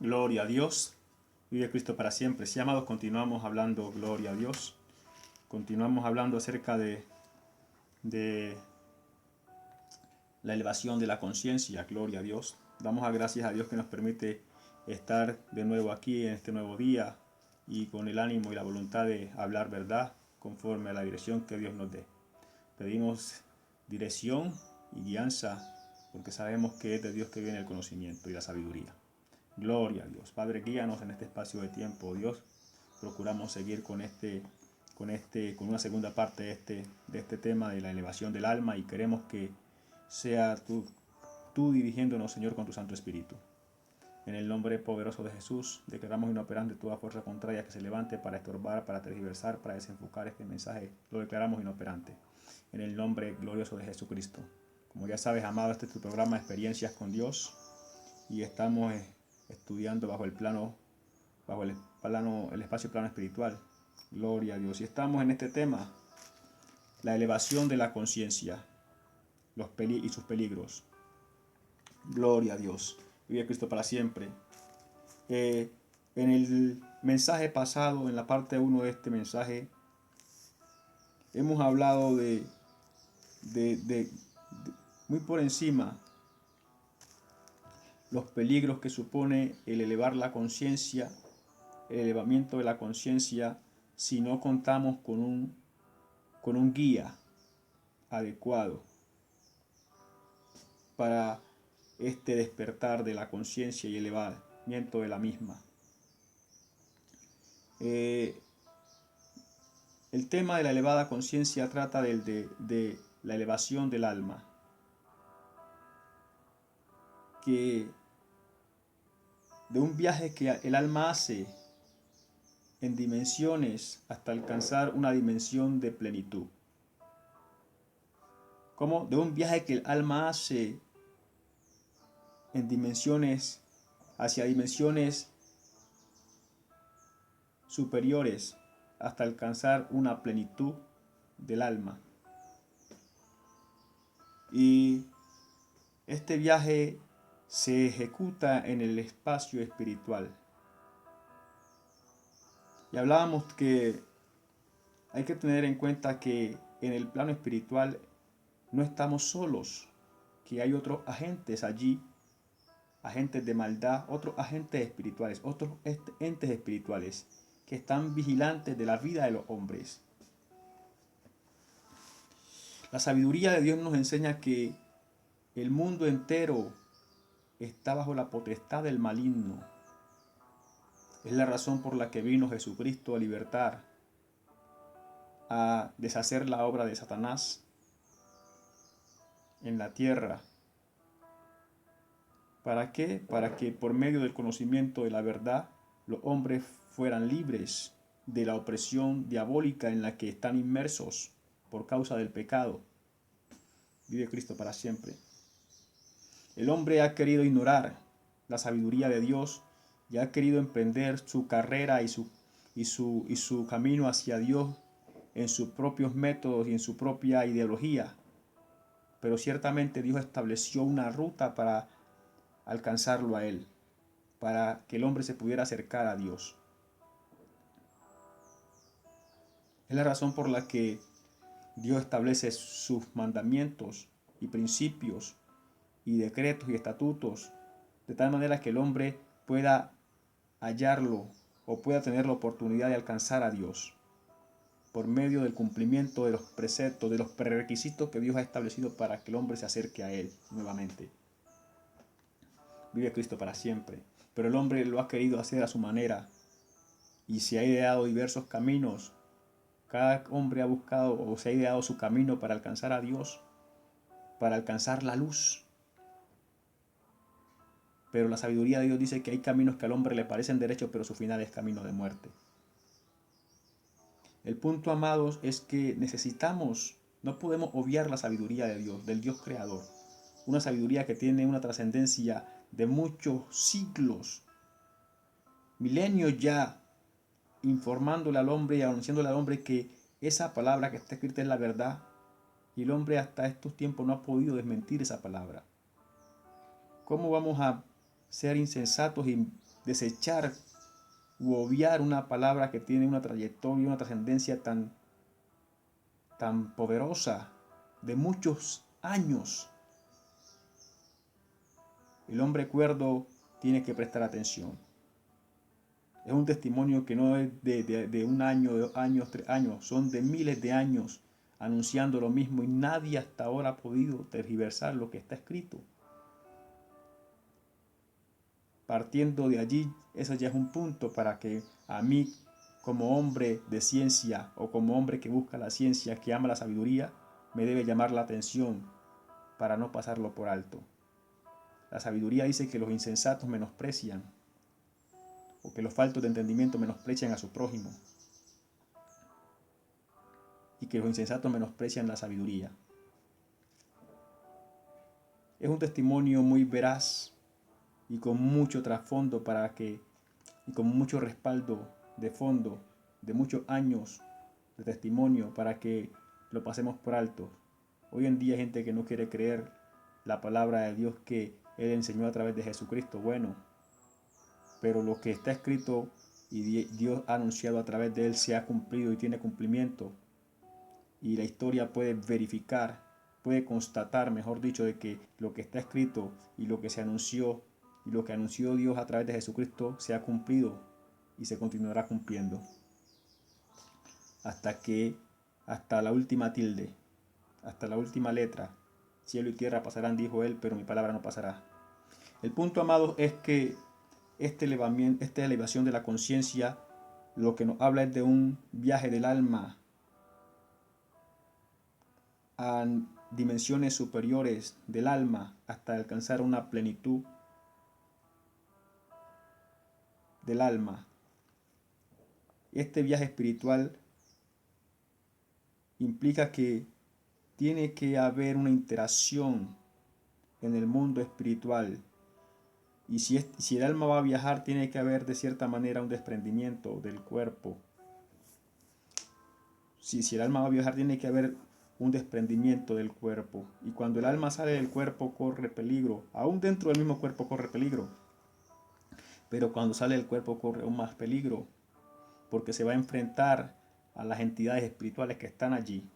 Gloria a Dios. Vive Cristo para siempre. Sí, amados, continuamos hablando, gloria a Dios. Continuamos hablando acerca de la elevación de la conciencia, gloria a Dios. Damos gracias a Dios que nos permite estar de nuevo aquí en este nuevo día y con el ánimo y la voluntad de hablar verdad conforme a la dirección que Dios nos dé. Pedimos dirección y guianza porque sabemos que es de Dios que viene el conocimiento y la sabiduría. Gloria a Dios. Padre, guíanos en este espacio de tiempo, oh Dios. Procuramos seguir con una segunda parte de este tema de la elevación del alma y queremos que sea tú dirigiéndonos, Señor, con tu Santo Espíritu. En el nombre poderoso de Jesús, declaramos inoperante toda fuerza contraria que se levante para estorbar, para tergiversar, para desenfocar este mensaje. Lo declaramos inoperante. En el nombre glorioso de Jesucristo. Como ya sabes, amado, este es tu programa Experiencias con Dios y estamos estudiando bajo el espacio plano espiritual. Gloria a Dios. Y estamos en este tema, la elevación de la conciencia y sus peligros. Gloria a Dios. Vive Cristo para siempre. En el mensaje pasado, en la parte 1 de este mensaje, hemos hablado de muy por encima los peligros que supone el elevar la conciencia, el elevamiento de la conciencia, si no contamos con un guía adecuado para este despertar de la conciencia y elevamiento de la misma. El tema de la elevada conciencia trata de la elevación del alma, de un viaje que el alma hace en dimensiones hasta alcanzar una dimensión de plenitud. Como de un viaje que el alma hace en dimensiones, hacia dimensiones superiores hasta alcanzar una plenitud del alma. Y este viaje se ejecuta en el espacio espiritual. Y hablábamos que hay que tener en cuenta que en el plano espiritual no estamos solos, que hay otros agentes allí, agentes de maldad, otros agentes espirituales, otros entes espirituales que están vigilantes de la vida de los hombres. La sabiduría de Dios nos enseña que el mundo entero está bajo la potestad del maligno. Es la razón por la que vino Jesucristo a libertar, a deshacer la obra de Satanás en la tierra. ¿Para qué? Para que por medio del conocimiento de la verdad los hombres fueran libres de la opresión diabólica en la que están inmersos por causa del pecado. Vive Cristo para siempre. El hombre ha querido ignorar la sabiduría de Dios y ha querido emprender su carrera y su camino hacia Dios en sus propios métodos y en su propia ideología. Pero ciertamente Dios estableció una ruta para alcanzarlo a Él, para que el hombre se pudiera acercar a Dios. Es la razón por la que Dios establece sus mandamientos y principios y decretos y estatutos, de tal manera que el hombre pueda hallarlo o pueda tener la oportunidad de alcanzar a Dios por medio del cumplimiento de los preceptos, de los prerequisitos que Dios ha establecido para que el hombre se acerque a Él nuevamente. Vive Cristo para siempre, pero el hombre lo ha querido hacer a su manera y se ha ideado diversos caminos. Cada hombre ha buscado o se ha ideado su camino para alcanzar a Dios, para alcanzar la luz. Pero la sabiduría de Dios dice que hay caminos que al hombre le parecen derechos, pero su final es camino de muerte. El punto, amados, es que no podemos obviar la sabiduría de Dios, del Dios creador. Una sabiduría que tiene una trascendencia de muchos siglos, milenios ya, informándole al hombre y anunciándole al hombre que esa palabra que está escrita es la verdad. Y el hombre hasta estos tiempos no ha podido desmentir esa palabra. ¿Cómo vamos a ser insensatos y desechar u obviar una palabra que tiene una trayectoria, una trascendencia tan poderosa de muchos años. El hombre cuerdo tiene que prestar atención. Es un testimonio que no es de un año, de 2 años, 3 años, son de miles de años anunciando lo mismo y nadie hasta ahora ha podido tergiversar lo que está escrito. Partiendo de allí, eso ya es un punto para que a mí, como hombre de ciencia o como hombre que busca la ciencia, que ama la sabiduría, me debe llamar la atención para no pasarlo por alto. La sabiduría dice que los insensatos menosprecian o que los faltos de entendimiento menosprecian a su prójimo y que los insensatos menosprecian la sabiduría. Es un testimonio muy veraz y con mucho trasfondo y con mucho respaldo de fondo, de muchos años de testimonio para que lo pasemos por alto. Hoy en día hay gente que no quiere creer la palabra de Dios que Él enseñó a través de Jesucristo. Bueno, pero lo que está escrito y Dios ha anunciado a través de Él se ha cumplido y tiene cumplimiento. Y la historia puede verificar, puede constatar, mejor dicho, de que lo que está escrito y lo que se anunció y lo que anunció Dios a través de Jesucristo se ha cumplido y se continuará cumpliendo. Hasta la última tilde, hasta la última letra, cielo y tierra pasarán, dijo Él, pero mi palabra no pasará. El punto, amados, es que esta elevación de la conciencia, lo que nos habla es de un viaje del alma a dimensiones superiores del alma hasta alcanzar una plenitud del alma. Este viaje espiritual implica que tiene que haber una interacción en el mundo espiritual. Y si el alma va a viajar, tiene que haber de cierta manera un desprendimiento del cuerpo. Si el alma va a viajar, tiene que haber un desprendimiento del cuerpo. Y cuando el alma sale del cuerpo, corre peligro. Aún dentro del mismo cuerpo corre peligro. Pero cuando sale del cuerpo, corre aún más peligro. Porque se va a enfrentar a las entidades espirituales que están allí,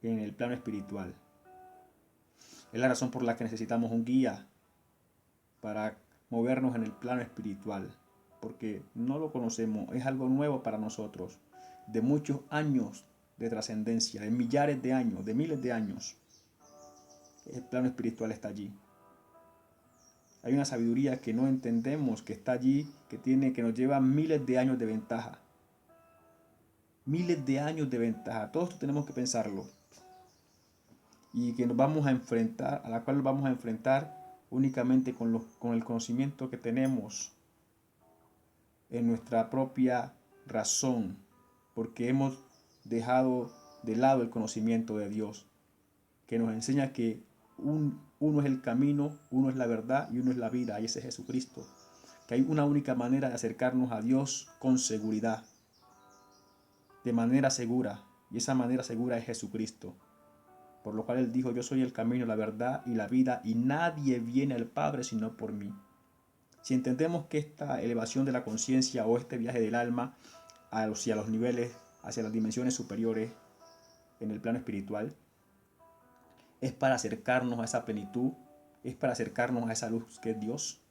en el plano espiritual. Es la razón por la que necesitamos un guía para movernos en el plano espiritual. Porque no lo conocemos, es algo nuevo para nosotros. De muchos años de trascendencia, de millares de años, de miles de años. El plano espiritual está allí. Hay una sabiduría que no entendemos, que está allí, que nos lleva miles de años de ventaja. Miles de años de ventaja. Todo esto tenemos que pensarlo. Y que nos vamos a enfrentar, a la cual nos vamos a enfrentar únicamente con el conocimiento que tenemos en nuestra propia razón, porque hemos dejado de lado el conocimiento de Dios, que nos enseña que uno es el camino, uno es la verdad y uno es la vida, y ese es Jesucristo. Que hay una única manera de acercarnos a Dios con seguridad, de manera segura, y esa manera segura es Jesucristo. Por lo cual Él dijo, yo soy el camino, la verdad y la vida, y nadie viene al Padre sino por mí. Si entendemos que esta elevación de la conciencia o este viaje del alma hacia los niveles, hacia las dimensiones superiores en el plano espiritual, es para acercarnos a esa plenitud, es para acercarnos a esa luz que es Dios.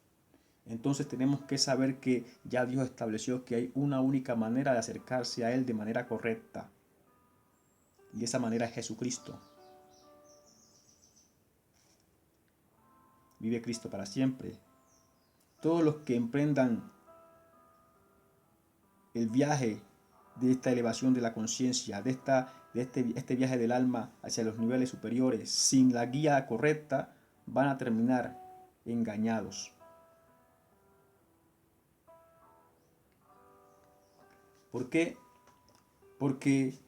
Entonces tenemos que saber que ya Dios estableció que hay una única manera de acercarse a Él de manera correcta. Y esa manera es Jesucristo. Vive Cristo para siempre. Todos los que emprendan el viaje de esta elevación de la conciencia, de este viaje del alma hacia los niveles superiores, sin la guía correcta, van a terminar engañados. ¿Por qué? Porque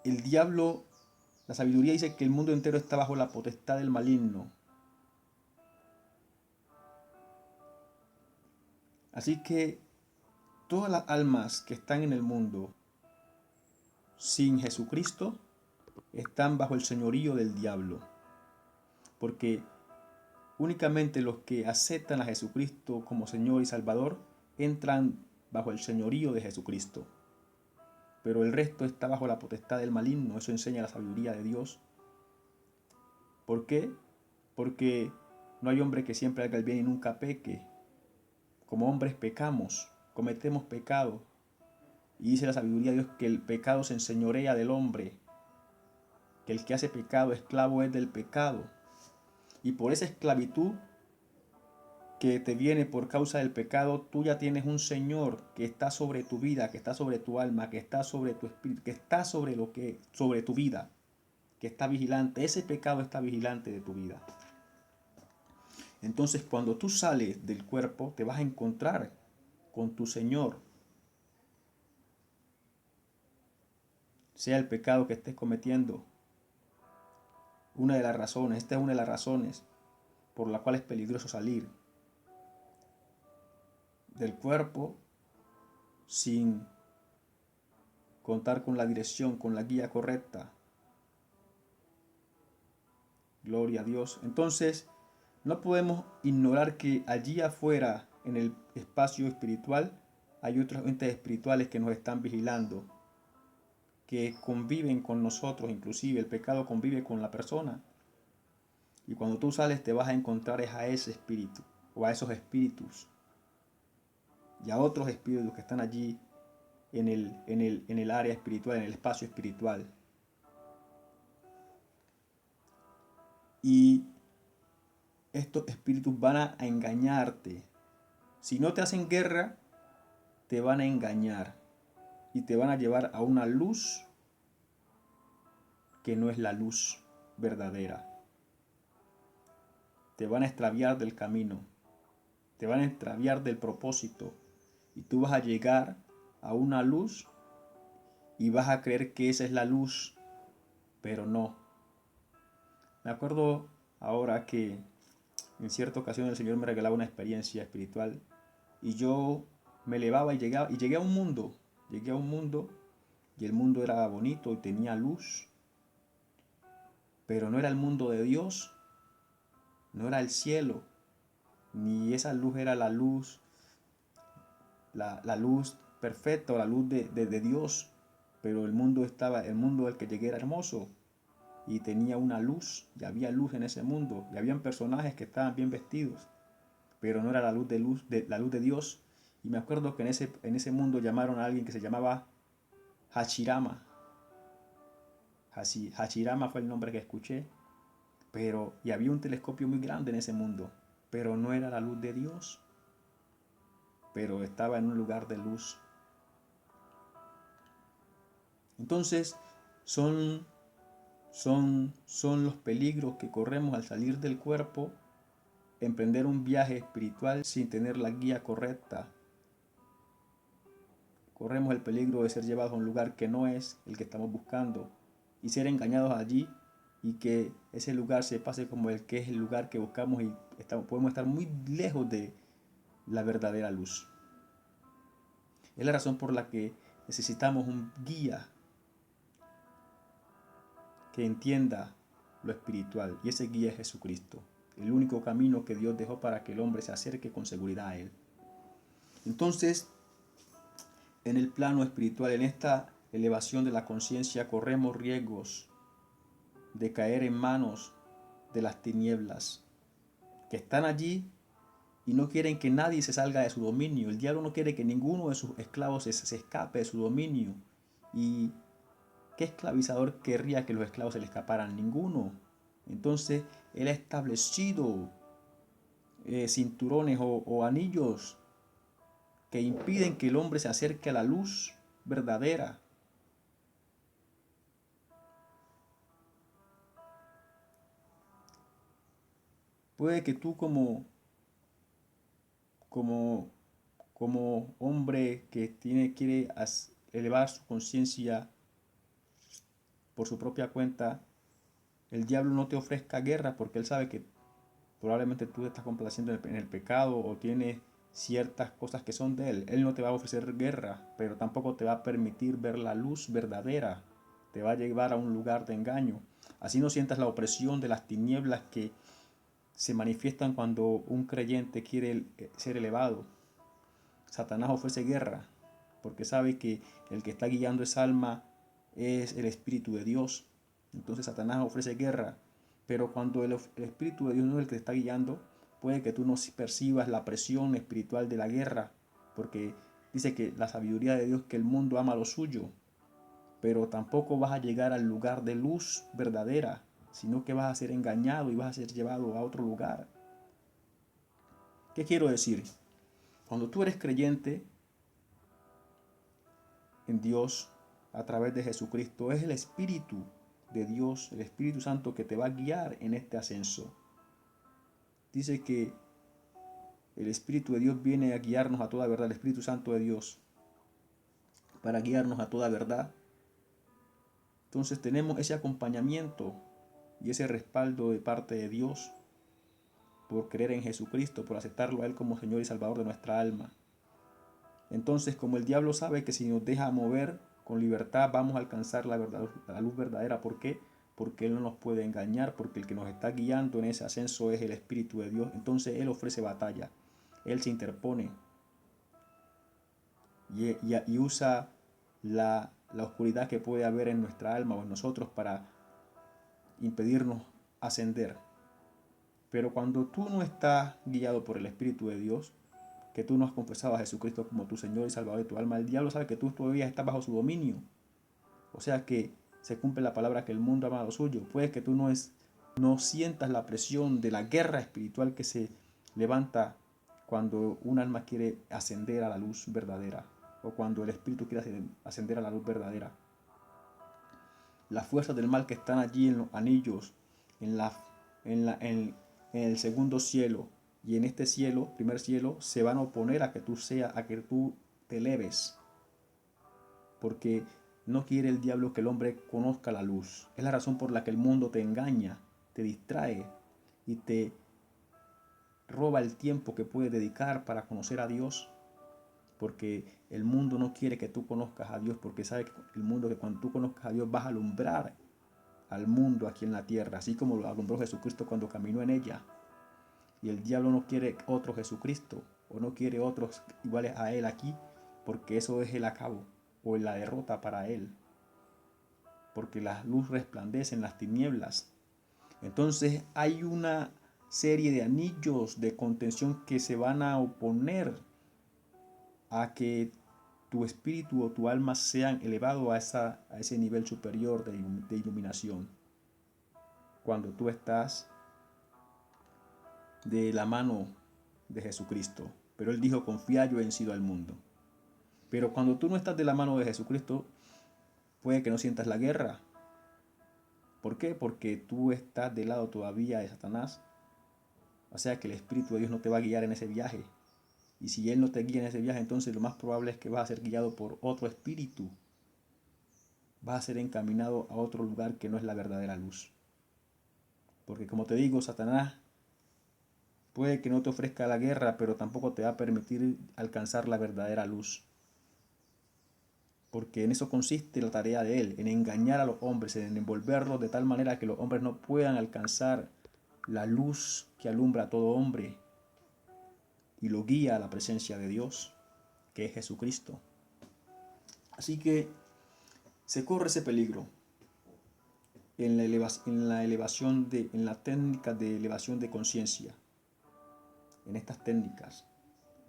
el diablo, la sabiduría dice que el mundo entero está bajo la potestad del maligno. Así que todas las almas que están en el mundo sin Jesucristo están bajo el señorío del diablo. Porque únicamente los que aceptan a Jesucristo como Señor y Salvador entran bajo el señorío de Jesucristo. Pero el resto está bajo la potestad del maligno. Eso enseña la sabiduría de Dios. ¿Por qué? Porque no hay hombre que siempre haga el bien y nunca peque. Como hombres pecamos, cometemos pecado. Y dice la sabiduría de Dios que el pecado se enseñorea del hombre. Que el que hace pecado, esclavo es del pecado. Y por esa esclavitud que te viene por causa del pecado, tú ya tienes un Señor que está sobre tu vida, que está sobre tu alma, que está sobre tu espíritu, que está sobre tu vida, que está vigilante. Ese pecado está vigilante de tu vida. Entonces, cuando tú sales del cuerpo, te vas a encontrar con tu Señor. Sea el pecado que estés cometiendo. Esta es una de las razones por la cual es peligroso salir del cuerpo sin contar con la dirección, con la guía correcta. Gloria a Dios. Entonces, no podemos ignorar que allí afuera, en el espacio espiritual, hay otros entes espirituales que nos están vigilando, que conviven con nosotros, inclusive el pecado convive con la persona. Y cuando tú sales te vas a encontrar a ese espíritu, o a esos espíritus, y a otros espíritus que están allí en el área espiritual, en el espacio espiritual. Y estos espíritus van a engañarte. Si no te hacen guerra, te van a engañar y te van a llevar a una luz que no es la luz verdadera. Te van a extraviar del camino, te van a extraviar del propósito y tú vas a llegar a una luz y vas a creer que esa es la luz, pero no. Me acuerdo ahora que en cierta ocasión el Señor me regalaba una experiencia espiritual y yo me elevaba y llegué a un mundo, y el mundo era bonito y tenía luz, pero no era el mundo de Dios, no era el cielo, ni esa luz era la luz, la luz perfecta o la luz de Dios, pero el mundo al que llegué era hermoso y tenía una luz, y había luz en ese mundo, y habían personajes que estaban bien vestidos, pero no era la luz de Dios. Y me acuerdo que en ese mundo llamaron a alguien que se llamaba Hashirama. Hashirama fue el nombre que escuché, y había un telescopio muy grande en ese mundo, pero no era la luz de Dios, pero estaba en un lugar de luz. Entonces, son los peligros que corremos al salir del cuerpo, emprender un viaje espiritual sin tener la guía correcta. Corremos el peligro de ser llevados a un lugar que no es el que estamos buscando y ser engañados allí, y que ese lugar se pase como el que es el lugar que buscamos, y podemos estar muy lejos de la verdadera luz. Es la razón por la que necesitamos un guía que entienda lo espiritual, y ese guía es Jesucristo, el único camino que Dios dejó para que el hombre se acerque con seguridad a Él. Entonces, en el plano espiritual, en esta elevación de la conciencia, corremos riesgos de caer en manos de las tinieblas, que están allí y no quieren que nadie se salga de su dominio. El diablo no quiere que ninguno de sus esclavos se escape de su dominio. ¿Y qué esclavizador querría que los esclavos se le escaparan? Ninguno. Entonces, él ha establecido cinturones o anillos que impiden que el hombre se acerque a la luz verdadera. Puede que tú como hombre que quiere elevar su conciencia por su propia cuenta, el diablo no te ofrezca guerra, porque él sabe que probablemente tú te estás complaciendo en el pecado o tienes ciertas cosas que son de él. Él no te va a ofrecer guerra, pero tampoco te va a permitir ver la luz verdadera. Te va a llevar a un lugar de engaño. Así no sientas la opresión de las tinieblas que se manifiestan cuando un creyente quiere ser elevado. Satanás ofrece guerra porque sabe que el que está guiando esa alma es el Espíritu de Dios. Entonces Satanás ofrece guerra, pero cuando el Espíritu de Dios no es el que te está guiando, puede que tú no percibas la presión espiritual de la guerra, porque dice que la sabiduría de Dios, que el mundo ama lo suyo, pero tampoco vas a llegar al lugar de luz verdadera, sino que vas a ser engañado y vas a ser llevado a otro lugar. ¿Qué quiero decir? Cuando tú eres creyente en Dios a través de Jesucristo, es el Espíritu de Dios, el Espíritu Santo, que te va a guiar en este ascenso. Dice que el Espíritu de Dios viene a guiarnos a toda verdad, el Espíritu Santo de Dios, para guiarnos a toda verdad. Entonces tenemos ese acompañamiento y ese respaldo de parte de Dios por creer en Jesucristo, por aceptarlo a Él como Señor y Salvador de nuestra alma. Entonces, como el diablo sabe que si nos deja mover con libertad vamos a alcanzar la luz verdadera. ¿Por qué? Porque Él no nos puede engañar, porque el que nos está guiando en ese ascenso es el Espíritu de Dios. Entonces Él ofrece batalla, Él se interpone y usa la oscuridad que puede haber en nuestra alma o en nosotros para impedirnos ascender. Pero cuando tú no estás guiado por el Espíritu de Dios, que tú no has confesado a Jesucristo como tu Señor y Salvador de tu alma, el diablo sabe que tú todavía estás bajo su dominio. O sea que se cumple la palabra que el mundo ama lo suyo. Puede que tú no sientas la presión de la guerra espiritual que se levanta cuando un alma quiere ascender a la luz verdadera o cuando el Espíritu quiere ascender a la luz verdadera. Las fuerzas del mal que están allí en los anillos, en el segundo cielo y en este cielo, primer cielo, se van a oponer a que tú te eleves. Porque no quiere el diablo que el hombre conozca la luz. Es la razón por la que el mundo te engaña, te distrae y te roba el tiempo que puedes dedicar para conocer a Dios. Porque el mundo no quiere que tú conozcas a Dios, porque sabe que el mundo, que cuando tú conozcas a Dios vas a alumbrar al mundo aquí en la tierra, así como lo alumbró Jesucristo cuando caminó en ella. Y el diablo no quiere otro Jesucristo, o no quiere otros iguales a él aquí, porque eso es el acabo o la derrota para él. Porque la luz resplandece en las tinieblas. Entonces hay una serie de anillos de contención que se van a oponer a que tu espíritu o tu alma sean elevados a ese nivel superior de iluminación. Cuando tú estás de la mano de Jesucristo. Pero Él dijo, confía, yo he vencido al mundo. Pero cuando tú no estás de la mano de Jesucristo, puede que no sientas la guerra. ¿Por qué? Porque tú estás del lado todavía de Satanás. O sea que el Espíritu de Dios no te va a guiar en ese viaje. Y si Él no te guía en ese viaje, entonces lo más probable es que vas a ser guiado por otro espíritu. Vas a ser encaminado a otro lugar que no es la verdadera luz. Porque como te digo, Satanás puede que no te ofrezca la guerra, pero tampoco te va a permitir alcanzar la verdadera luz. Porque en eso consiste la tarea de él, en engañar a los hombres, en envolverlos de tal manera que los hombres no puedan alcanzar la luz que alumbra a todo hombre y lo guía a la presencia de Dios, que es Jesucristo. Así que se corre ese peligro en la técnica de elevación de conciencia, en estas técnicas,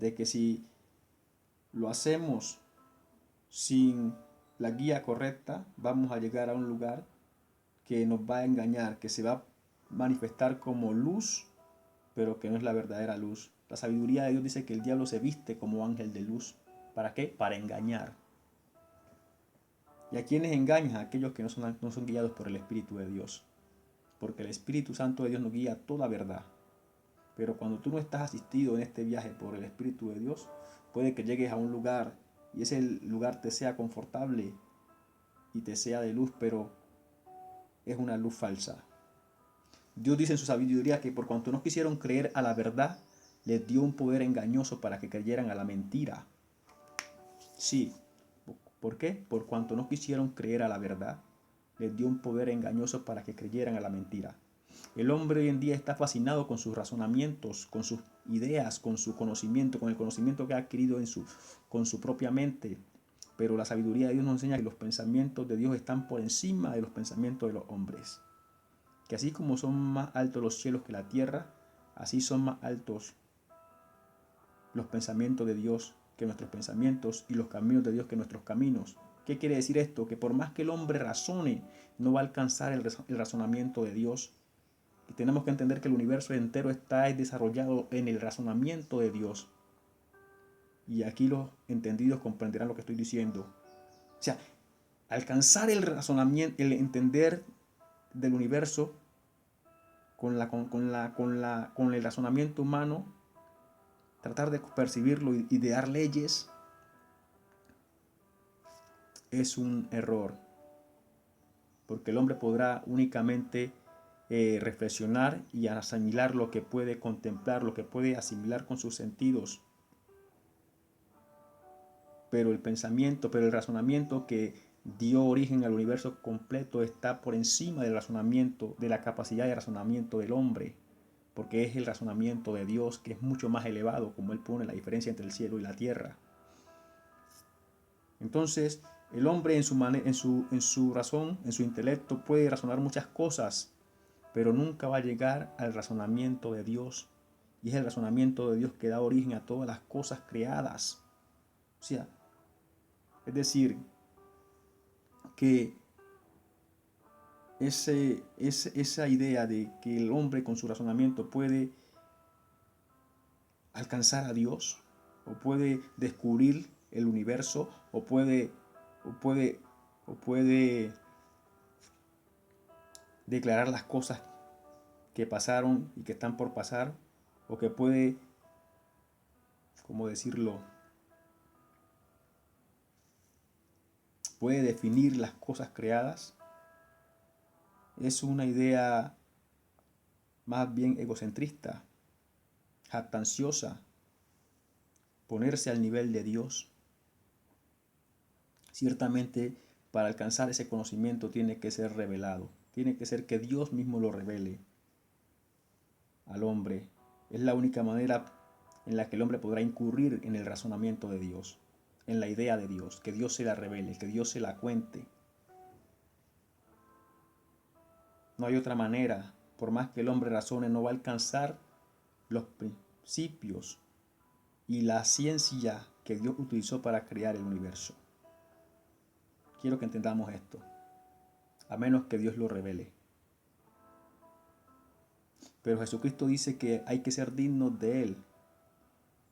de que si lo hacemos sin la guía correcta, vamos a llegar a un lugar que nos va a engañar, que se va a manifestar como luz, pero que no es la verdadera luz. La sabiduría de Dios dice que el diablo se viste como ángel de luz. ¿Para qué? Para engañar. ¿Y a quiénes engaña? A aquellos que no son guiados por el Espíritu de Dios. Porque el Espíritu Santo de Dios nos guía a toda verdad. Pero cuando tú no estás asistido en este viaje por el Espíritu de Dios, puede que llegues a un lugar y ese lugar te sea confortable y te sea de luz, pero es una luz falsa. Dios dice en su sabiduría que por cuanto no quisieron creer a la verdad, les dio un poder engañoso para que creyeran a la mentira. Sí, ¿por qué? Por cuanto no quisieron creer a la verdad, les dio un poder engañoso para que creyeran a la mentira. El hombre hoy en día está fascinado con sus razonamientos, con sus ideas, con su conocimiento, con el conocimiento que ha adquirido con su propia mente. Pero la sabiduría de Dios nos enseña que los pensamientos de Dios están por encima de los pensamientos de los hombres. Que así como son más altos los cielos que la tierra, así son más altos los pensamientos de Dios que nuestros pensamientos y los caminos de Dios que nuestros caminos. ¿Qué quiere decir esto? Que por más que el hombre razone, no va a alcanzar el razonamiento de Dios. Y tenemos que entender que el universo entero está desarrollado en el razonamiento de Dios. Y aquí los entendidos comprenderán lo que estoy diciendo. O sea, alcanzar el razonamiento, el entender del universo con el razonamiento humano, tratar de percibirlo y de dar leyes, es un error. Porque el hombre podrá únicamente reflexionar y asimilar lo que puede contemplar, lo que puede asimilar con sus sentidos. Pero el razonamiento que dio origen al universo completo está por encima del razonamiento, de la capacidad de razonamiento del hombre, porque es el razonamiento de Dios que es mucho más elevado, como Él pone la diferencia entre el cielo y la tierra. Entonces, el hombre en su razón, en su intelecto, puede razonar muchas cosas, pero nunca va a llegar al razonamiento de Dios. Y es el razonamiento de Dios que da origen a todas las cosas creadas. O sea, es decir, que esa idea de que el hombre con su razonamiento puede alcanzar a Dios, o puede descubrir el universo, o puede declarar las cosas que pasaron y que están por pasar, o que puede, ¿cómo decirlo? Puede definir las cosas creadas, es una idea más bien egocentrista, jactanciosa, ponerse al nivel de Dios. Ciertamente, para alcanzar ese conocimiento tiene que ser revelado, tiene que ser que Dios mismo lo revele al hombre. Es la única manera en la que el hombre podrá incurrir en el razonamiento de Dios, en la idea de Dios, que Dios se la revele, que Dios se la cuente. No hay otra manera. Por más que el hombre razone, no va a alcanzar los principios y la ciencia que Dios utilizó para crear el universo. Quiero que entendamos esto, a menos que Dios lo revele. Pero Jesucristo dice que hay que ser dignos de Él.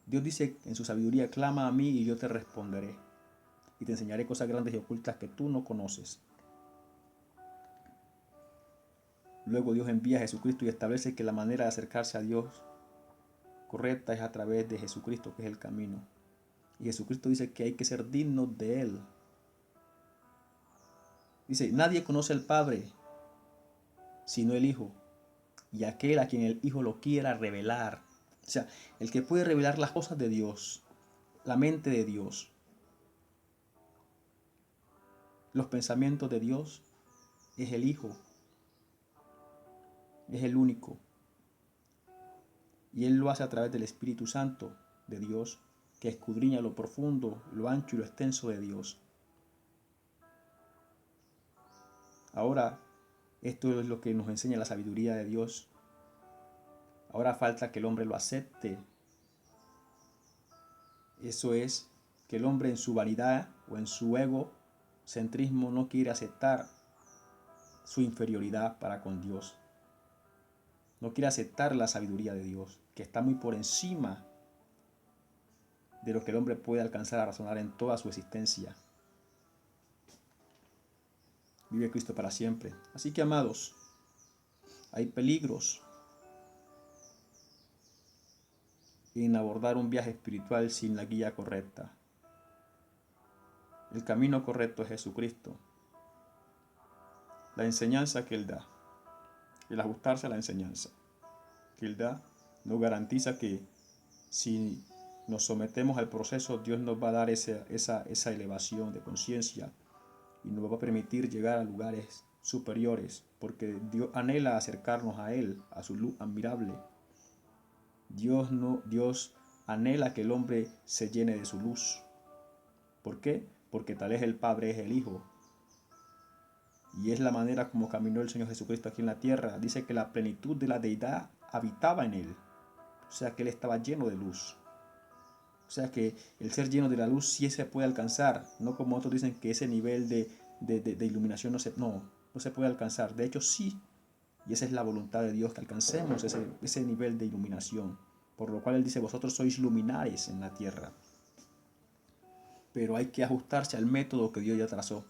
Dios dice en su sabiduría: clama a mí y yo te responderé, y te enseñaré cosas grandes y ocultas que tú no conoces. Luego Dios envía a Jesucristo y establece que la manera de acercarse a Dios correcta es a través de Jesucristo, que es el camino. Y Jesucristo dice que hay que ser dignos de Él. Dice: nadie conoce al Padre sino el Hijo, y aquel a quien el Hijo lo quiera revelar. O sea, el que puede revelar las cosas de Dios, la mente de Dios, los pensamientos de Dios, es el Hijo. Es el único. Y Él lo hace a través del Espíritu Santo de Dios, que escudriña lo profundo, lo ancho y lo extenso de Dios. Ahora, esto es lo que nos enseña la sabiduría de Dios. Ahora falta que el hombre lo acepte. Eso es, que el hombre en su vanidad o en su egocentrismo no quiere aceptar su inferioridad para con Dios. No quiere aceptar la sabiduría de Dios, que está muy por encima de lo que el hombre puede alcanzar a razonar en toda su existencia. Vive Cristo para siempre. Así que, amados, hay peligros en abordar un viaje espiritual sin la guía correcta. El camino correcto es Jesucristo. La enseñanza que Él da, el ajustarse a la enseñanza que Él da, nos garantiza que si nos sometemos al proceso, Dios nos va a dar esa elevación de conciencia y nos va a permitir llegar a lugares superiores, porque Dios anhela acercarnos a Él, a su luz admirable. Dios anhela que el hombre se llene de su luz. ¿Por qué? Porque tal es el Padre, es el Hijo. Y es la manera como caminó el Señor Jesucristo aquí en la tierra. Dice que la plenitud de la deidad habitaba en Él. O sea que Él estaba lleno de luz. O sea que el ser lleno de la luz sí se puede alcanzar. No como otros dicen que ese nivel de iluminación no se puede alcanzar. De hecho sí. Y esa es la voluntad de Dios, que alcancemos ese nivel de iluminación. Por lo cual Él dice, vosotros sois luminares en la tierra. Pero hay que ajustarse al método que Dios ya trazó.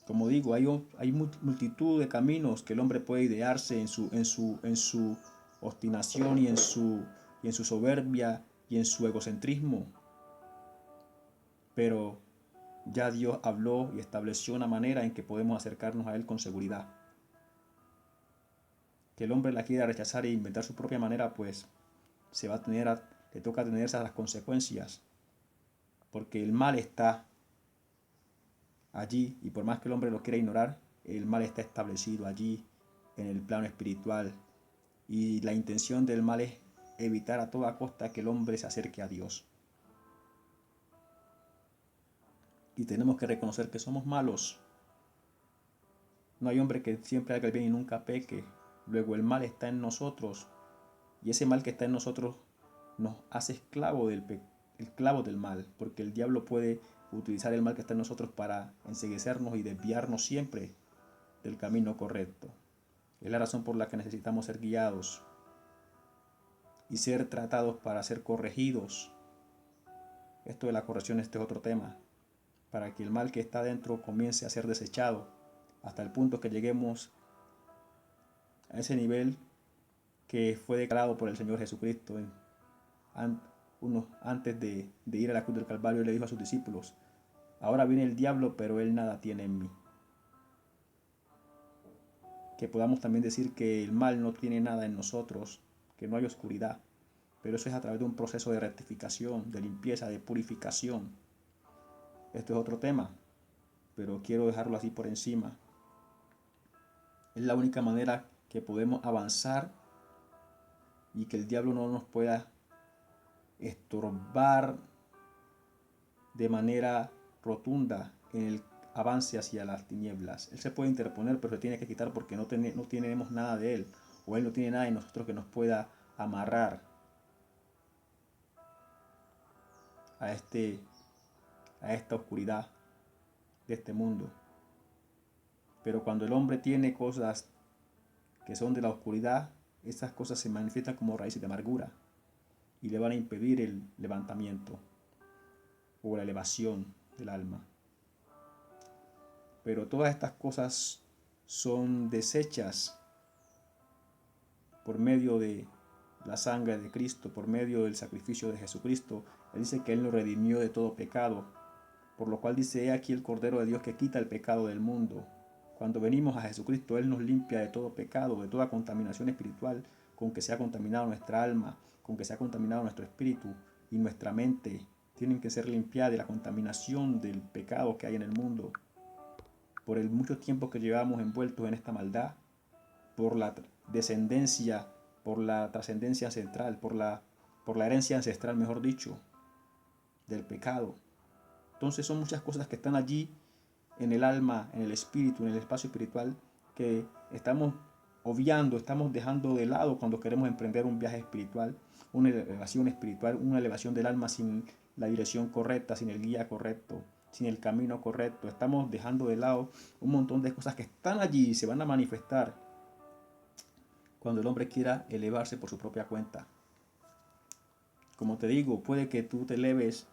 Como digo, hay multitud de caminos que el hombre puede idearse en su obstinación y en su soberbia y en su egocentrismo. Pero ya Dios habló y estableció una manera en que podemos acercarnos a Él con seguridad. Que el hombre la quiera rechazar e inventar su propia manera, pues le toca tenerse a las consecuencias. Porque el mal está allí, y por más que el hombre lo quiera ignorar, el mal está establecido allí en el plano espiritual, y la intención del mal es evitar a toda costa que el hombre se acerque a Dios. Y tenemos que reconocer que somos malos. No hay hombre que siempre haga el bien y nunca peque. Luego el mal está en nosotros, y ese mal que está en nosotros nos hace esclavos del mal, porque el diablo puede utilizar el mal que está en nosotros para enceguecernos y desviarnos siempre del camino correcto. Es la razón por la que necesitamos ser guiados y ser tratados para ser corregidos. Esto de la corrección, este es otro tema, para que el mal que está dentro comience a ser desechado hasta el punto que lleguemos a ese nivel que fue declarado por el Señor Jesucristo antes de ir a la cruz del Calvario. Le dijo a sus discípulos: ahora viene el diablo, pero él nada tiene en mí. Que podamos también decir que el mal no tiene nada en nosotros, que no hay oscuridad, pero eso es a través de un proceso de rectificación, de limpieza, de purificación. Esto es otro tema, pero quiero dejarlo así por encima. Es la única manera que podemos avanzar y que el diablo no nos pueda estorbar de manera rotunda en el avance hacia las tinieblas. Él se puede interponer, pero se tiene que quitar porque no tenemos nada de él, o él no tiene nada de nosotros que nos pueda amarrar a esta oscuridad de este mundo. Pero cuando el hombre tiene cosas que son de la oscuridad, esas cosas se manifiestan como raíces de amargura y le van a impedir el levantamiento o la elevación del alma. Pero todas estas cosas son deshechas por medio de la sangre de Cristo, por medio del sacrificio de Jesucristo. Él dice que Él nos redimió de todo pecado, por lo cual dice: he aquí el Cordero de Dios que quita el pecado del mundo. Cuando venimos a Jesucristo, Él nos limpia de todo pecado, de toda contaminación espiritual, con que se ha contaminado nuestra alma, con que se ha contaminado nuestro espíritu y nuestra mente. Tienen que ser limpiadas de la contaminación del pecado que hay en el mundo. Por el mucho tiempo que llevamos envueltos en esta maldad, por la descendencia, por la trascendencia ancestral, por la herencia ancestral, mejor dicho, del pecado. Entonces son muchas cosas que están allí en el alma, en el espíritu, en el espacio espiritual, que estamos obviando, estamos dejando de lado cuando queremos emprender un viaje espiritual, una elevación del alma sin la dirección correcta, sin el guía correcto, sin el camino correcto. Estamos dejando de lado un montón de cosas que están allí y se van a manifestar cuando el hombre quiera elevarse por su propia cuenta. Como te digo, puede que tú te eleves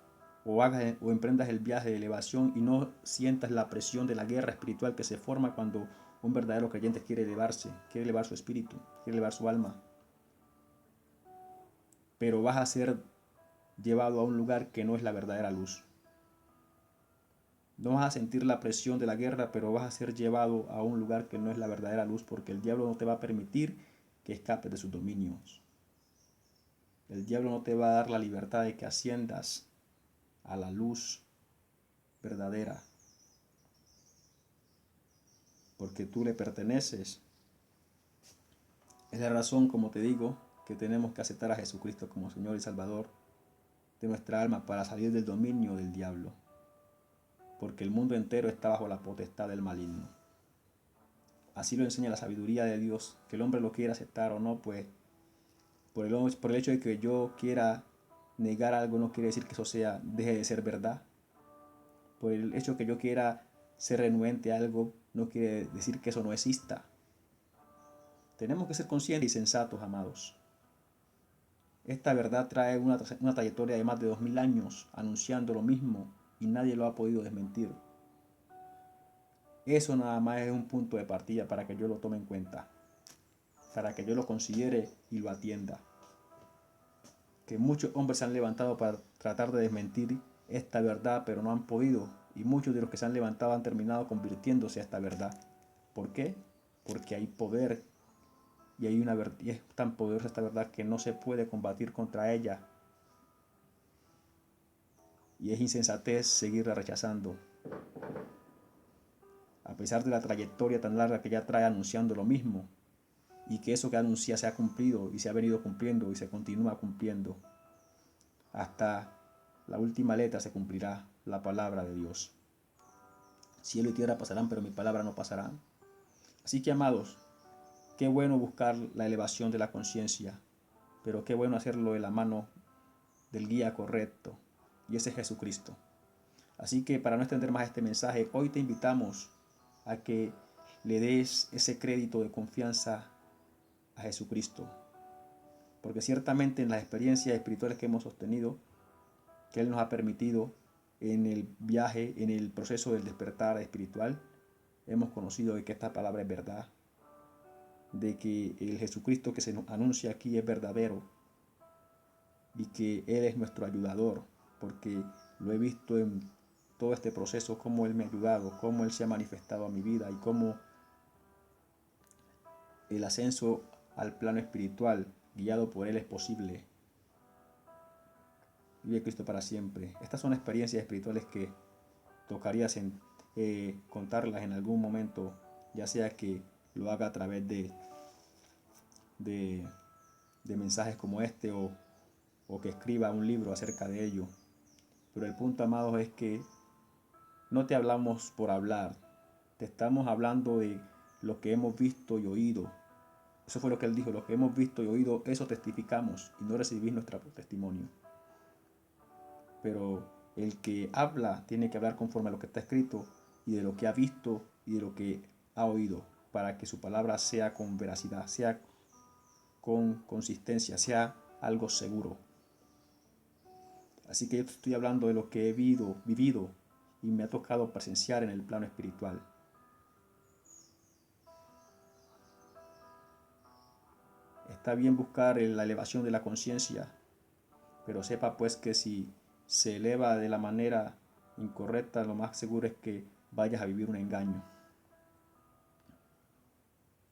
o emprendas el viaje de elevación y no sientas la presión de la guerra espiritual que se forma cuando un verdadero creyente quiere elevarse, quiere elevar su espíritu, quiere elevar su alma. Pero vas a ser llevado a un lugar que no es la verdadera luz. No vas a sentir la presión de la guerra, pero vas a ser llevado a un lugar que no es la verdadera luz, porque el diablo no te va a permitir que escapes de sus dominios. El diablo no te va a dar la libertad de que asciendas a la luz verdadera. porque tú le perteneces. Es la razón, como te digo, que tenemos que aceptar a Jesucristo como Señor y Salvador de nuestra alma para salir del dominio del diablo, porque el mundo entero está bajo la potestad del maligno. Así lo enseña la sabiduría de Dios, que el hombre lo quiera aceptar o no, pues por el hecho de que yo quiera negar algo no quiere decir que eso deje de ser verdad. Por el hecho de que yo quiera ser renuente a algo no quiere decir que eso no exista. Tenemos que ser conscientes y sensatos, amados. Esta verdad trae una trayectoria de más de 2000 años anunciando lo mismo y nadie lo ha podido desmentir. Eso nada más es un punto de partida para que yo lo tome en cuenta, para que yo lo considere y lo atienda. Que muchos hombres se han levantado para tratar de desmentir esta verdad, pero no han podido. Y muchos de los que se han levantado han terminado convirtiéndose a esta verdad. ¿Por qué? Porque hay poder y es tan poderosa esta verdad que no se puede combatir contra ella. Y es insensatez seguirla rechazando. A pesar de la trayectoria tan larga que ya trae anunciando lo mismo, y que eso que anuncia se ha cumplido y se ha venido cumpliendo y se continúa cumpliendo. Hasta la última letra se cumplirá la palabra de Dios. Cielo y tierra pasarán, pero mi palabra no pasará. Así que, amados, qué bueno buscar la elevación de la conciencia, pero qué bueno hacerlo de la mano del guía correcto, y ese es Jesucristo. Así que para no extender más este mensaje, hoy te invitamos a que le des ese crédito de confianza a Jesucristo, porque ciertamente en las experiencias espirituales que hemos sostenido, que Él nos ha permitido en el viaje, en el proceso del despertar espiritual, hemos conocido de que esta palabra es verdad, de que el Jesucristo que se nos anuncia aquí es verdadero y que Él es nuestro ayudador, porque lo he visto en todo este proceso, cómo Él me ha ayudado, cómo Él se ha manifestado a mi vida y cómo el ascenso al plano espiritual guiado por Él es posible. Vive Cristo para siempre. Estas son experiencias espirituales que tocaría contarlas en algún momento, ya sea que lo haga a través de mensajes como este o que escriba un libro acerca de ello. Pero el punto, amados, es que no te hablamos por hablar, te estamos hablando de lo que hemos visto y oído. Eso fue lo que Él dijo, lo que hemos visto y oído, eso testificamos y no recibís nuestro testimonio. Pero el que habla tiene que hablar conforme a lo que está escrito y de lo que ha visto y de lo que ha oído, para que su palabra sea con veracidad, sea con consistencia, sea algo seguro. Así que yo estoy hablando de lo que he vivido y me ha tocado presenciar en el plano espiritual. Está bien buscar la elevación de la conciencia, pero sepa pues que si se eleva de la manera incorrecta, lo más seguro es que vayas a vivir un engaño.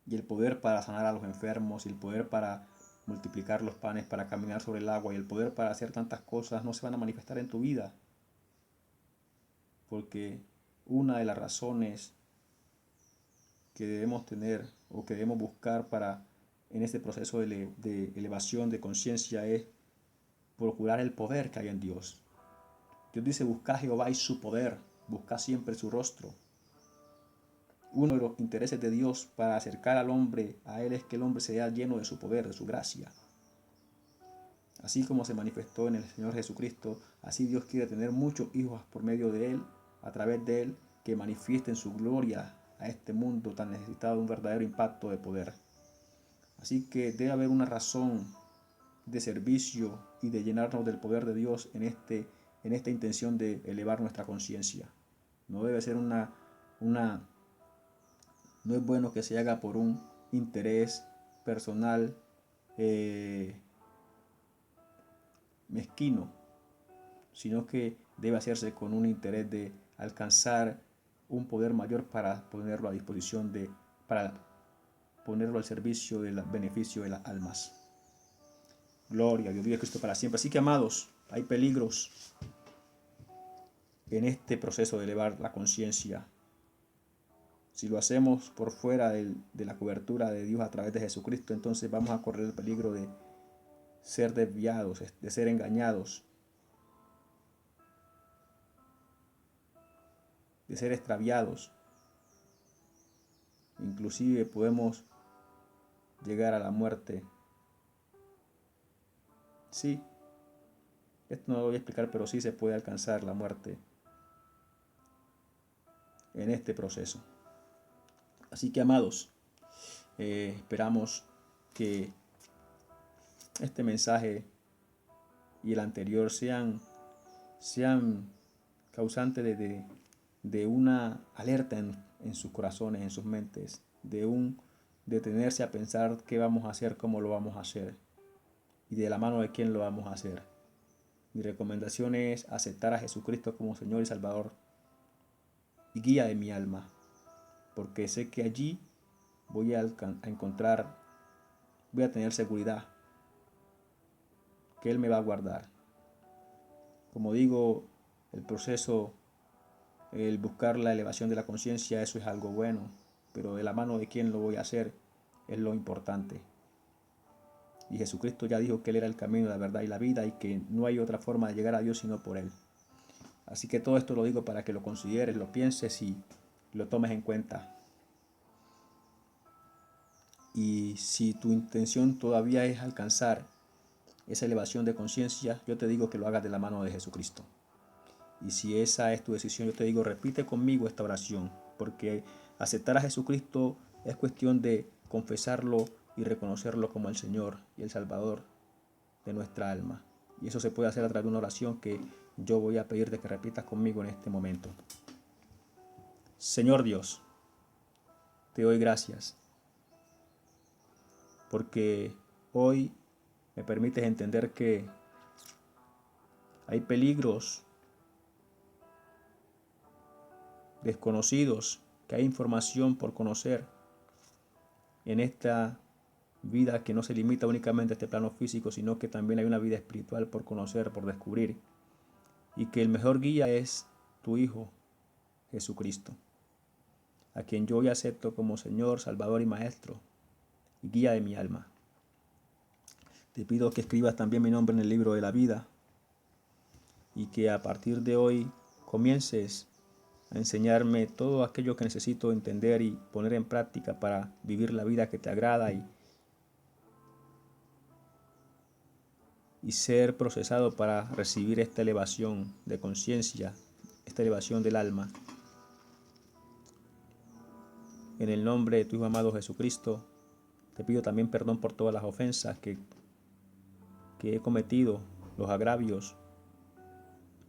Y el poder para sanar a los enfermos, y el poder para multiplicar los panes, para caminar sobre el agua, y el poder para hacer tantas cosas no se van a manifestar en tu vida. Porque una de las razones que debemos tener o que debemos buscar en este proceso de elevación de conciencia es procurar el poder que hay en Dios. Dios dice: buscad a Jehová y su poder, buscad siempre su rostro. Uno de los intereses de Dios para acercar al hombre a Él es que el hombre sea lleno de su poder, de su gracia. Así como se manifestó en el Señor Jesucristo, así Dios quiere tener muchos hijos por medio de Él, a través de Él, que manifiesten su gloria a este mundo tan necesitado de un verdadero impacto de poder. Así que debe haber una razón de servicio y de llenarnos del poder de Dios en esta intención de elevar nuestra conciencia. No debe ser no es bueno que se haga por un interés personal mezquino, sino que debe hacerse con un interés de alcanzar un poder mayor para ponerlo a disposición para ponerlo al servicio del beneficio de las almas. Gloria a Dios, vive Cristo para siempre. Así que, amados, hay peligros en este proceso de elevar la conciencia. Si lo hacemos por fuera de la cobertura de Dios a través de Jesucristo, entonces vamos a correr el peligro de ser desviados, de ser engañados, de ser extraviados. Inclusive podemos llegar a la muerte. Sí, esto no lo voy a explicar, pero sí se puede alcanzar la muerte en este proceso. Así que, amados, esperamos que este mensaje y el anterior sean causantes de una alerta en sus corazones, en sus mentes, de un detenerse a pensar qué vamos a hacer, cómo lo vamos a hacer y de la mano de quién lo vamos a hacer. Mi recomendación es aceptar a Jesucristo como Señor y Salvador y guía de mi alma, porque sé que allí voy a encontrar, voy a tener seguridad, que Él me va a guardar. Como digo, el proceso, el buscar la elevación de la conciencia, eso es algo bueno, pero de la mano de quién lo voy a hacer es lo importante. Y Jesucristo ya dijo que Él era el camino, la verdad y la vida, y que no hay otra forma de llegar a Dios sino por Él. Así que todo esto lo digo para que lo consideres, lo pienses y lo tomes en cuenta. Y si tu intención todavía es alcanzar esa elevación de conciencia, yo te digo que lo hagas de la mano de Jesucristo. Y si esa es tu decisión, yo te digo, repite conmigo esta oración, porque aceptar a Jesucristo es cuestión de confesarlo y reconocerlo como el Señor y el Salvador de nuestra alma. Y eso se puede hacer a través de una oración que yo voy a pedirte que repitas conmigo en este momento. Señor Dios, te doy gracias porque hoy me permites entender que hay peligros desconocidos, que hay información por conocer en esta vida que no se limita únicamente a este plano físico, sino que también hay una vida espiritual por conocer, por descubrir, y que el mejor guía es tu Hijo, Jesucristo, a quien yo hoy acepto como Señor, Salvador y Maestro, y guía de mi alma. Te pido que escribas también mi nombre en el libro de la vida, y que a partir de hoy comiences a enseñarme todo aquello que necesito entender y poner en práctica para vivir la vida que te agrada y ser procesado para recibir esta elevación de conciencia, esta elevación del alma. En el nombre de tu Hijo amado Jesucristo, te pido también perdón por todas las ofensas que he cometido, los agravios,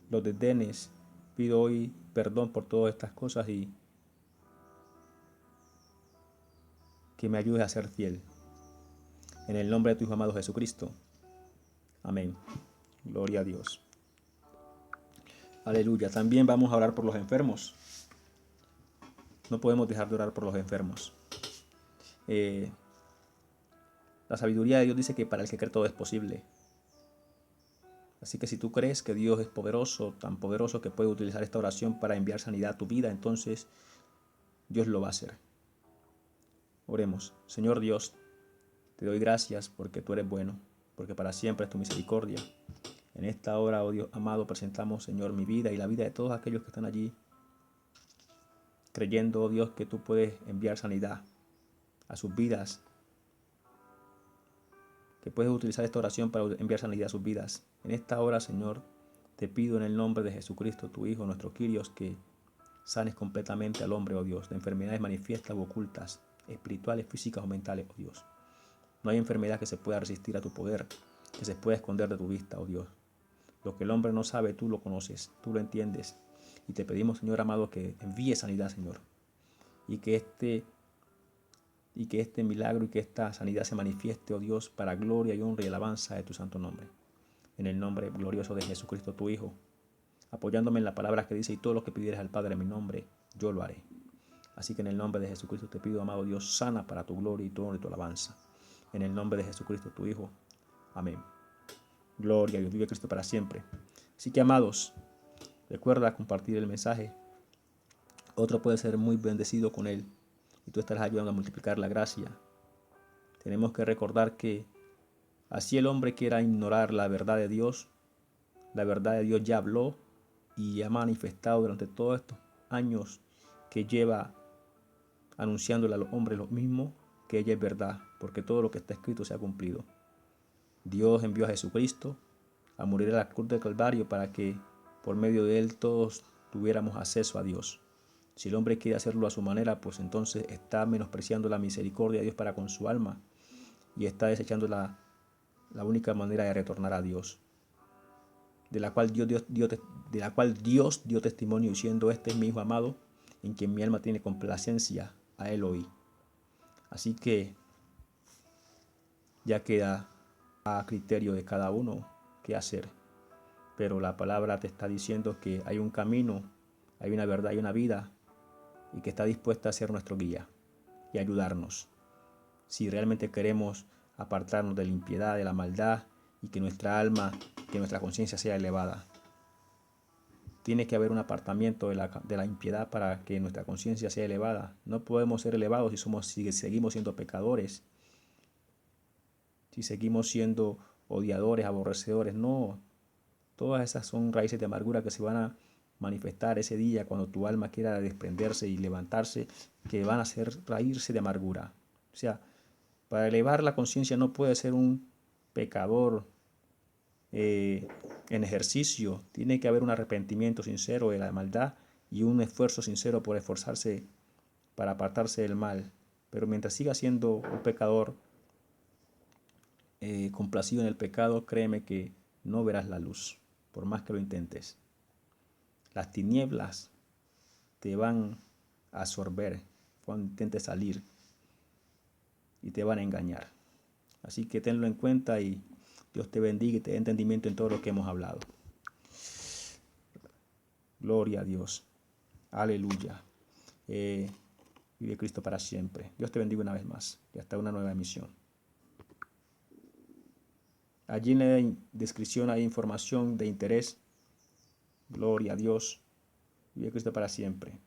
los desdenes. Pido hoy perdón por todas estas cosas y que me ayudes a ser fiel. En el nombre de tu Hijo amado Jesucristo. Amén. Gloria a Dios. Aleluya. También vamos a orar por los enfermos. No podemos dejar de orar por los enfermos. La sabiduría de Dios dice que para el que cree todo es posible. Así que si tú crees que Dios es poderoso, tan poderoso que puede utilizar esta oración para enviar sanidad a tu vida, entonces Dios lo va a hacer. Oremos. Señor Dios, te doy gracias porque tú eres bueno, porque para siempre es tu misericordia. En esta hora, oh Dios amado, presentamos, Señor, mi vida y la vida de todos aquellos que están allí, creyendo, oh Dios, que tú puedes enviar sanidad a sus vidas, que puedes utilizar esta oración para enviar sanidad a sus vidas. En esta hora, Señor, te pido en el nombre de Jesucristo, tu Hijo, nuestro Kyrios, que sanes completamente al hombre, oh Dios, de enfermedades manifiestas u ocultas, espirituales, físicas o mentales, oh Dios. No hay enfermedad que se pueda resistir a tu poder, que se pueda esconder de tu vista, oh Dios. Lo que el hombre no sabe, tú lo conoces, tú lo entiendes. Y te pedimos, Señor amado, que envíe sanidad, Señor. Y que este milagro y que esta sanidad se manifieste, oh Dios, para gloria y honra y alabanza de tu santo nombre. En el nombre glorioso de Jesucristo, tu Hijo, apoyándome en la palabra que dice, y todo lo que pidieres al Padre en mi nombre, yo lo haré. Así que en el nombre de Jesucristo te pido, amado Dios, sana para tu gloria y tu honra y tu alabanza. En el nombre de Jesucristo, tu Hijo. Amén. Gloria a Dios, vive Cristo para siempre. Así que, amados, recuerda compartir el mensaje Otro puede ser muy bendecido con él y tú estarás ayudando a multiplicar la gracia. Tenemos que recordar que así el hombre quiera ignorar la verdad de Dios ya habló y ha manifestado durante todos estos años que lleva anunciándole a los hombres lo mismo, que ella es verdad, porque todo lo que está escrito se ha cumplido. Dios envió a Jesucristo a morir a la cruz del Calvario para que por medio de él todos tuviéramos acceso a Dios. Si el hombre quiere hacerlo a su manera, pues entonces está menospreciando la misericordia de Dios para con su alma y está desechando la única manera de retornar a Dios, de la cual Dios dio testimonio diciendo: este es mi Hijo amado, en quien mi alma tiene complacencia, a él oí. Así que ya queda a criterio de cada uno qué hacer. Pero la palabra te está diciendo que hay un camino, hay una verdad, hay una vida, y que está dispuesta a ser nuestro guía y ayudarnos. Si realmente queremos apartarnos de la impiedad, de la maldad, y que nuestra alma, que nuestra conciencia sea elevada. Tiene que haber un apartamiento de la impiedad para que nuestra conciencia sea elevada. No podemos ser elevados si seguimos siendo pecadores, si seguimos siendo odiadores, aborrecedores. No, todas esas son raíces de amargura que se van a manifestar ese día cuando tu alma quiera desprenderse y levantarse, que van a hacer raírse de amargura. O sea, para elevar la conciencia no puede ser un pecador en ejercicio. Tiene que haber un arrepentimiento sincero de la maldad y un esfuerzo sincero por esforzarse para apartarse del mal. Pero mientras siga siendo un pecador complacido en el pecado, créeme que no verás la luz, por más que lo intentes. Las tinieblas te van a absorber cuando intentes salir y te van a engañar. Así que tenlo en cuenta y Dios te bendiga y te dé entendimiento en todo lo que hemos hablado. Gloria a Dios. Aleluya. Vive Cristo para siempre. Dios te bendiga una vez más y hasta una nueva emisión. Allí en la descripción hay información de interés. Gloria a Dios. Vive Cristo para siempre.